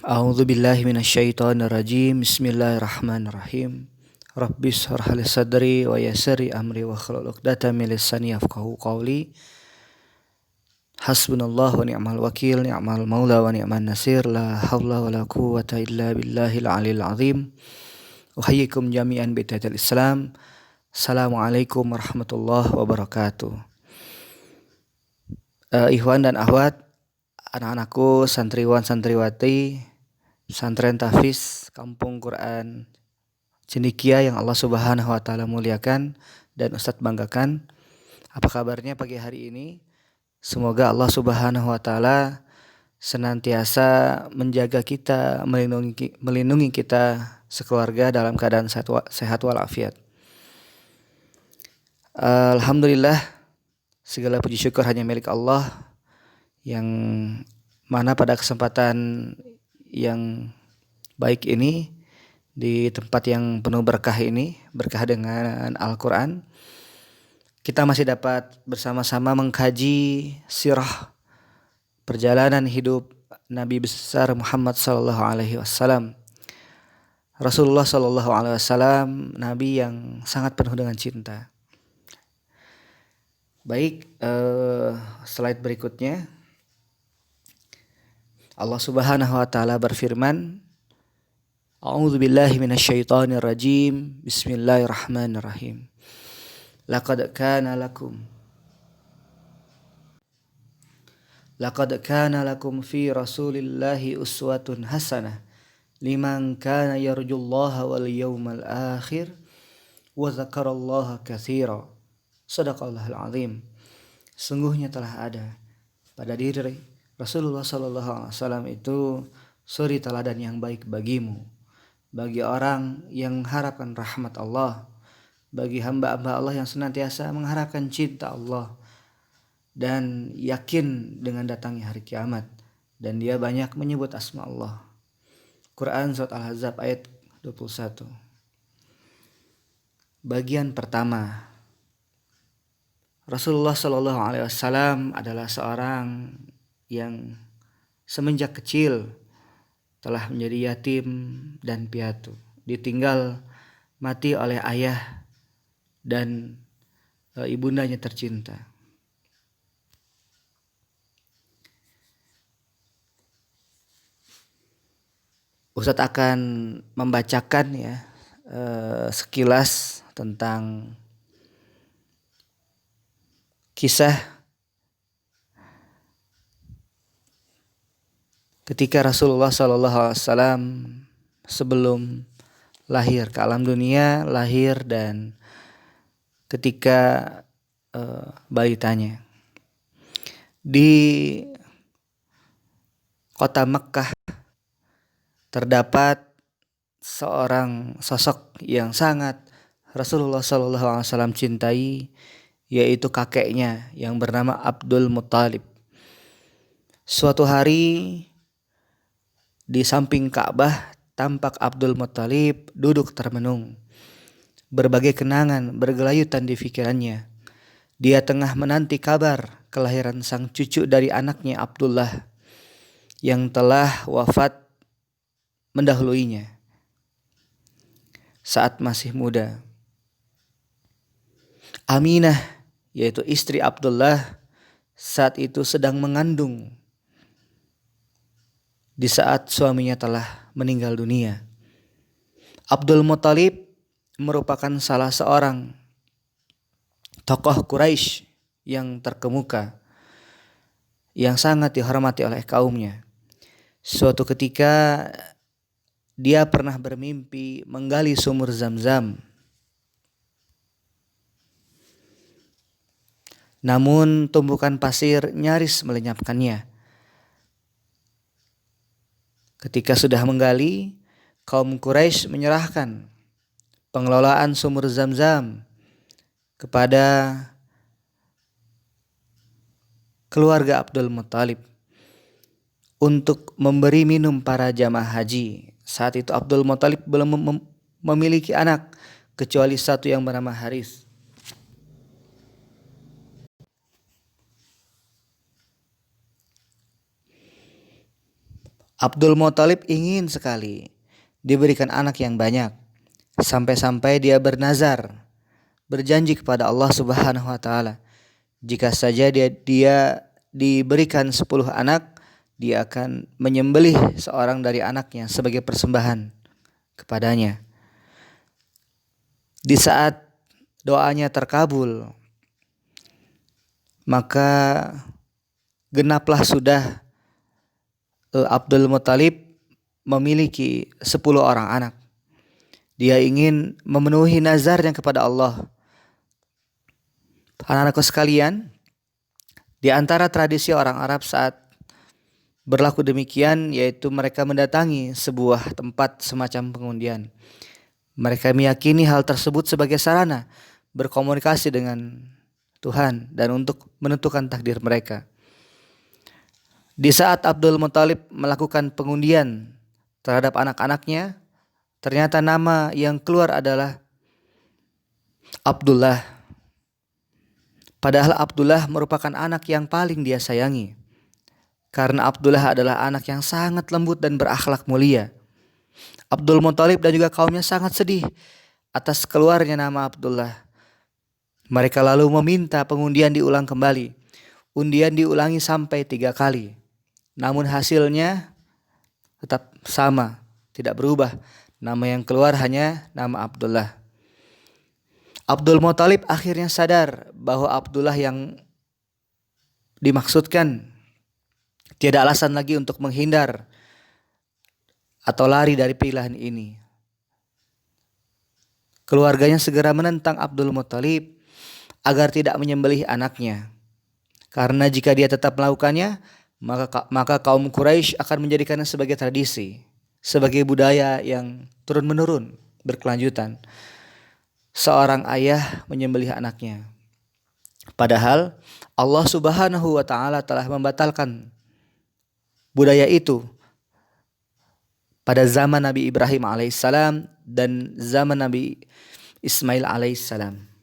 A'udzu billahi minasyaitonir rajim. Bismillahirrahmanirrahim. Rabbis shrah li sadri wa yassir li amri wa hlul 'uqdatam min lisani yafqahu qawli. Hasbunallahu wa ni'mal wakil, ni'mal maula wa ni'man nasir. La haula wa la quwwata illa billahil aliyil azim. Uhayyikum jami'an bi tahiyatil Islam. Assalamualaikum warahmatullahi wabarakatuh. Ikhwan dan akhwat, anak-anakku, santriwan santriwati Pesantren Tahfiz Kampung Quran Cendekia yang Allah Subhanahu wa taala muliakan dan Ustadz banggakan. Apa kabarnya pagi hari ini? Semoga Allah Subhanahu wa taala senantiasa menjaga kita, melindungi kita sekeluarga dalam keadaan sehat walafiat. Alhamdulillah, segala puji syukur hanya milik Allah, yang mana pada kesempatan yang baik ini, di tempat yang penuh berkah ini, berkah dengan Al-Quran, kita masih dapat bersama-sama mengkaji sirah perjalanan hidup Nabi besar Muhammad SAW. Rasulullah SAW, Nabi yang sangat penuh dengan cinta. Baik, slide berikutnya. Allah Subhanahu wa taala berfirman, A'udzu billahi minasyaitonir rajim. Bismillahirrahmanirrahim. Laqad kana lakum fi Rasulillahi uswatun hasanah liman kana yarjullaha wal yawmal akhir wa dzakarallaha katsira. Shadaqallahul azim. Sungguhnya telah ada pada diri Rasulullah SAW itu suri teladan yang baik bagimu, bagi orang yang mengharapkan rahmat Allah, bagi hamba-hamba Allah yang senantiasa mengharapkan cinta Allah dan yakin dengan datangnya hari kiamat, dan dia banyak menyebut asma Allah. Quran Surat Al-Ahzab ayat 21. Bagian pertama, Rasulullah SAW adalah seorang yang semenjak kecil telah menjadi yatim dan piatu, ditinggal mati oleh ayah dan ibundanya tercinta. Ustadz akan membacakan sekilas tentang kisah ketika Rasulullah SAW sebelum lahir ke alam dunia, lahir dan ketika balitanya. Di kota Mekkah terdapat seorang sosok yang sangat Rasulullah SAW cintai, yaitu kakeknya yang bernama Abdul Muttalib. Suatu hari di samping Ka'bah tampak Abdul Muttalib duduk termenung. Berbagai kenangan bergelayutan di pikirannya. Dia tengah menanti kabar kelahiran sang cucu dari anaknya Abdullah yang telah wafat mendahuluinya saat masih muda. Aminah, yaitu istri Abdullah, saat itu sedang mengandung di saat suaminya telah meninggal dunia. Abdul Muttalib merupakan salah seorang tokoh Quraisy yang terkemuka, yang sangat dihormati oleh kaumnya. Suatu ketika dia pernah bermimpi menggali sumur Zam-Zam. Namun tumpukan pasir nyaris melenyapkannya. Ketika sudah menggali, kaum Quraisy menyerahkan pengelolaan sumur Zam-Zam kepada keluarga Abdul Muttalib untuk memberi minum para jamaah haji. Saat itu Abdul Muttalib belum memiliki anak kecuali satu yang bernama Haris. Abdul Muthalib ingin sekali diberikan anak yang banyak, sampai-sampai dia bernazar, berjanji kepada Allah Subhanahu wa taala, jika saja dia diberikan 10 anak, dia akan menyembelih seorang dari anaknya sebagai persembahan kepadanya. Di saat doanya terkabul, maka genaplah sudah Abdul Muthalib memiliki 10 orang anak. Dia ingin memenuhi nazarnya kepada Allah. Anak-anakku sekalian, di antara tradisi orang Arab saat berlaku demikian, yaitu mereka mendatangi sebuah tempat semacam pengundian. Mereka meyakini hal tersebut sebagai sarana berkomunikasi dengan Tuhan dan untuk menentukan takdir mereka. Di saat Abdul Muthalib melakukan pengundian terhadap anak-anaknya, ternyata nama yang keluar adalah Abdullah. Padahal Abdullah merupakan anak yang paling dia sayangi. Karena Abdullah adalah anak yang sangat lembut dan berakhlak mulia. Abdul Muthalib dan juga kaumnya sangat sedih atas keluarnya nama Abdullah. Mereka lalu meminta pengundian diulang kembali. Undian diulangi sampai 3 kali. Namun hasilnya tetap sama, tidak berubah. Nama yang keluar hanya nama Abdullah. Abdul Muthalib akhirnya sadar bahwa Abdullah yang dimaksudkan. Tiada alasan lagi untuk menghindar atau lari dari pilihan ini. Keluarganya segera menentang Abdul Muthalib agar tidak menyembelih anaknya. Karena jika dia tetap melakukannya, maka kaum Quraisy akan menjadikannya sebagai tradisi, sebagai budaya yang turun-menurun, berkelanjutan. Seorang ayah menyembelih anaknya. Padahal Allah Subhanahu wa taala telah membatalkan budaya itu pada zaman Nabi Ibrahim alaihissalam dan zaman Nabi Ismail alaihissalam.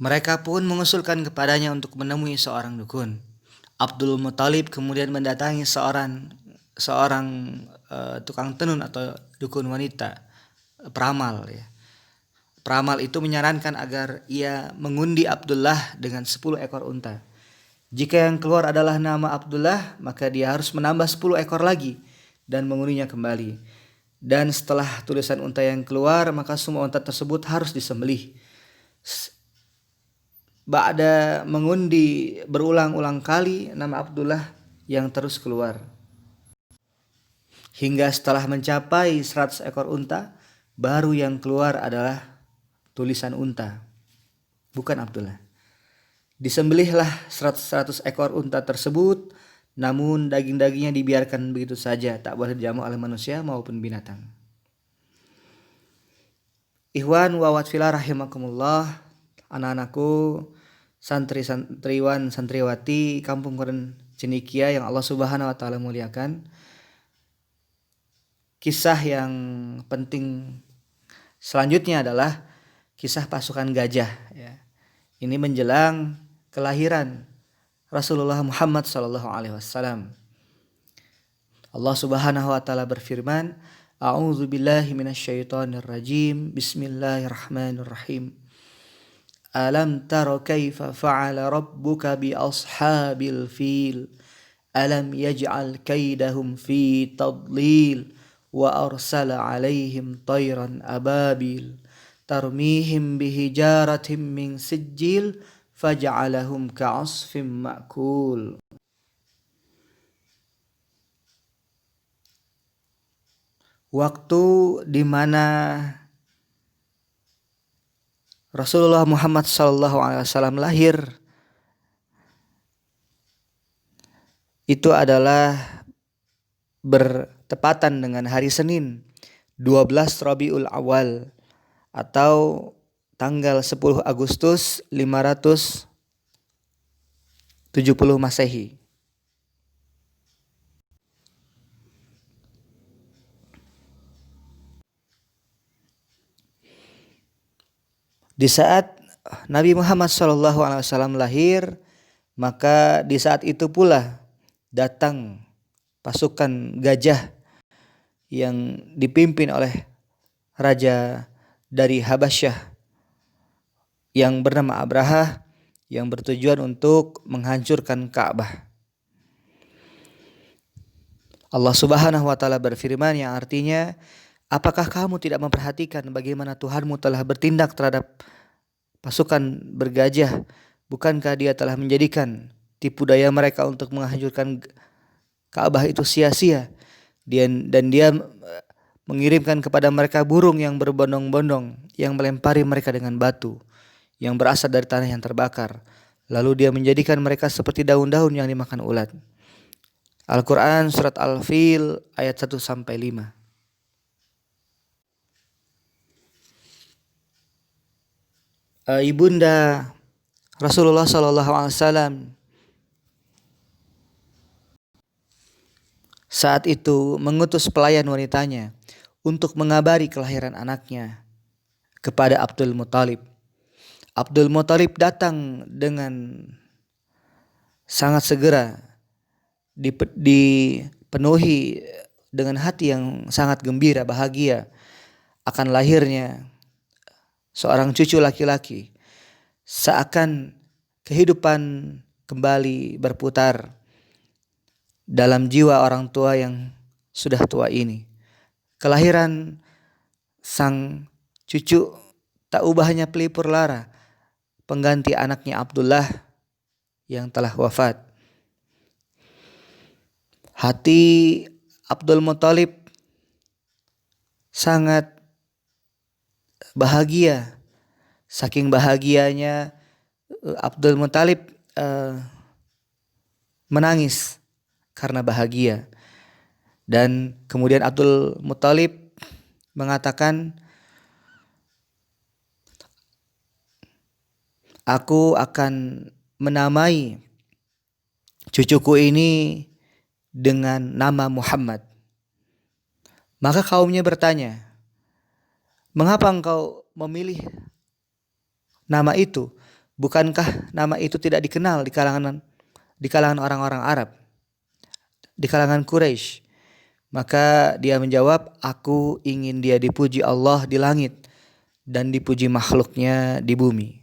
Mereka pun mengusulkan kepadanya untuk menemui seorang dukun. Abdul Muthalib kemudian mendatangi seorang tukang tenun atau dukun wanita, peramal ya. Peramal itu menyarankan agar ia mengundi Abdullah dengan 10 ekor unta. Jika yang keluar adalah nama Abdullah, maka dia harus menambah 10 ekor lagi dan mengundinya kembali. Dan setelah tulisan unta yang keluar, maka semua unta tersebut harus disembelih. Ba'da mengundi berulang-ulang kali, nama Abdullah yang terus keluar. Hingga setelah mencapai 100 ekor unta, baru yang keluar adalah tulisan unta, bukan Abdullah. Disembelihlah 100 ekor unta tersebut, namun daging-dagingnya dibiarkan begitu saja, tak boleh dijamu oleh manusia maupun binatang. Ikhwan wa akhwat fillah rahimakumullah, anak-anakku, santriwan santriwati Kampung Koran Cendekia yang Allah Subhanahu wa taala muliakan. Kisah yang penting selanjutnya adalah kisah pasukan gajah ya. Ini menjelang kelahiran Rasulullah Muhammad sallallahu alaihi wasallam. Allah Subhanahu wa taala berfirman, A'udzu billahi minasyaitonir rajim. Bismillahirrahmanirrahim. Alam tara kaifa fa'ala rabbuka bi ashabil fil. Alam yaj'al kaidahum fi tadlil wa arsala 'alaihim tayran ababil tarmihim bihijaratin min sijil faj'alahum ka'asfim ma'kul. Waktu di mana Rasulullah Muhammad SAW lahir itu adalah bertepatan dengan hari Senin 12 Rabiul Awal atau tanggal 10 Agustus 570 Masehi. Di saat Nabi Muhammad SAW lahir, maka di saat itu pula datang pasukan gajah yang dipimpin oleh raja dari Habasyah yang bernama Abraha, yang bertujuan untuk menghancurkan Ka'bah. Allah Subhanahu wa taala berfirman yang artinya, apakah kamu tidak memperhatikan bagaimana Tuhanmu telah bertindak terhadap pasukan bergajah? Bukankah Dia telah menjadikan tipu daya mereka untuk menghancurkan Ka'bah itu sia-sia? Dan Dia mengirimkan kepada mereka burung yang berbondong-bondong yang melempari mereka dengan batu yang berasal dari tanah yang terbakar. Lalu Dia menjadikan mereka seperti daun-daun yang dimakan ulat. Al-Quran Surat Al-Fil ayat 1-5. Ibunda Rasulullah SAW saat itu mengutus pelayan wanitanya untuk mengabari kelahiran anaknya kepada Abdul Muthalib. Abdul Muthalib datang dengan sangat segera, dipenuhi dengan hati yang sangat gembira, bahagia akan lahirnya seorang cucu laki-laki. Seakan kehidupan kembali berputar dalam jiwa orang tua yang sudah tua ini. Kelahiran sang cucu tak ubahnya pelipur lara, pengganti anaknya Abdullah yang telah wafat. Hati Abdul Muthalib sangat bahagia. Saking bahagianya Abdul Muthalib menangis karena bahagia. Dan kemudian Abdul Muthalib mengatakan, aku akan menamai cucuku ini dengan nama Muhammad. Maka kaumnya bertanya, mengapa engkau memilih nama itu? Bukankah nama itu tidak dikenal di kalangan orang-orang Arab, di kalangan Quraisy? Maka dia menjawab, aku ingin dia dipuji Allah di langit dan dipuji makhluknya di bumi.